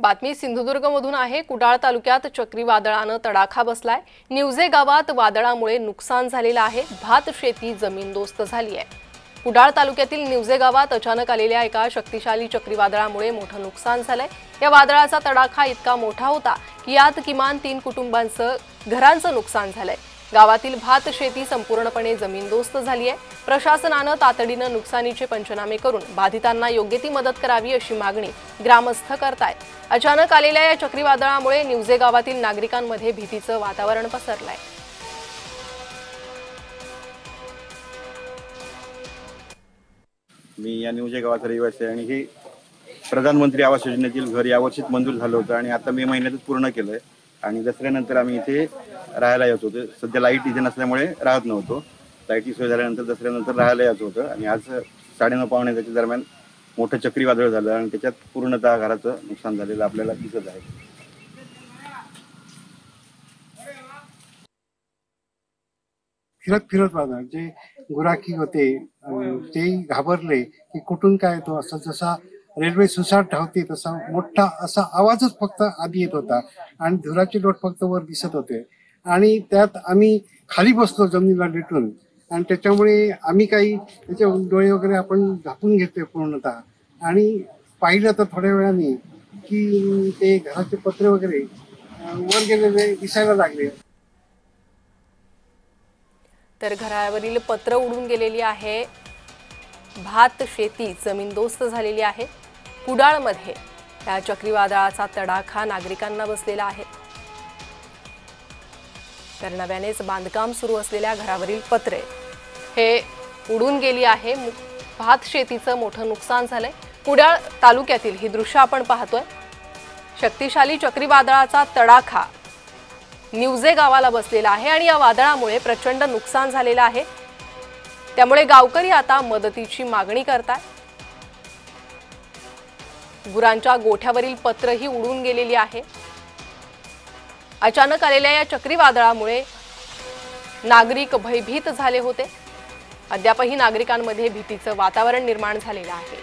बातमी सिंधुदुर्गमधून आहे। कुडाळ तालुक्यात चक्रीवादळानं तडाखा बसलाय। निवजे गावात वादळामुळे नुकसान झालेलं आहे। भात शेती जमीनदोस्त झाली आहे। कुडाळ तालुक्यातील निवजे गावात अचानक आलेल्या एका शक्तिशाली चक्रीवादळामुळे मोठं नुकसान झालंय। या वादळाचा तडाखा इतका मोठा होता की यात किमान 3 कुटुंबांचं घरांचं नुकसान झालंय। गावातील भात शेती संपूर्णपणे जमीनदोस्त झाली आहे। प्रशासनानं तातडीनं नुकसानीचे पंचनामे करून बाधितांना योग्य ती मदत करावी अशी मागणी ग्रामस्थ करतायत। अचानक आलेल्या या चक्रीवादळामुळे निवजे गावातील नागरिकांमध्ये भीतीचं वातावरण पसरलंय। मी या निवजे गावाचा रहिवासी आहे आणि हे प्रधानमंत्री आवास योजनेतील घर यावर्षीच मंजूर झालं होतं आणि आता मे महिन्यातच पूर्ण केलंय आणि दसऱ्यानंतर आम्ही इथे राहायला येत होतो। सध्या लाईट इथे नसल्यामुळे राहत नव्हतो। लाईटची सोय झाल्यानंतर दसऱ्यानंतर राहायला यायचं होतं आणि आज 9:30 पावणे त्याच्या दरम्यान मोठं चक्रीवादळ झालं आणि त्याच्यात पूर्णतः घराचं नुकसान झालेलं आपल्याला दिसत आहे। फिरत वादळ जे गुराखी होते ते घाबरले की कुठून काय येतो, असं जसा रेल्वे सुसाट धावते तसा मोठा असा आवाजच फक्त आधी येत होता आणि धुराचे लोट फक्त वर दिसत होते आणि त्यात आम्ही खाली बसलो जमिनीला लेटून आणि त्याच्यामुळे आम्ही काही त्याचे डोळे वगैरे आपण झाकून घेतले पूर्णतः आणि पाहिलं तर थोड्या वेळाने की ते घराचे पत्रे वगैरे वर गेलेले दिसायला लागले। तर घरावरील पत्र उडून गेलेली आहे। भात शेती जमीनदोस्त झालेली आहे। कुडाळमध्ये या चक्रीवादळाचा तडाखा नागरिकांना बसलेला आहे। तर नव्यानेच बांधकाम सुरू असलेल्या घरावरील पत्रे हे उडून गेली आहे। भात शेतीचं मोठं नुकसान झालंय। कुडाळ तालुक्यातील ही दृश्य आपण पाहतोय। शक्तिशाली चक्रीवादळाचा तडाखा निवजे गावाला बसलेला आहे आणि या वादळामुळे प्रचंड नुकसान झालेलं आहे। त्यामुळे गावकरी आता मदतीची मागणी करतात। गुरांच्या गोठ्यावरील पत्रही उडून गेलेली आहे। अचानक आलेल्या या चक्रीवादळामुळे नागरिक भयभीत झाले होते। अद्यापही नागरिकांमध्ये भीतीचं वातावरण निर्माण झालेलं आहे।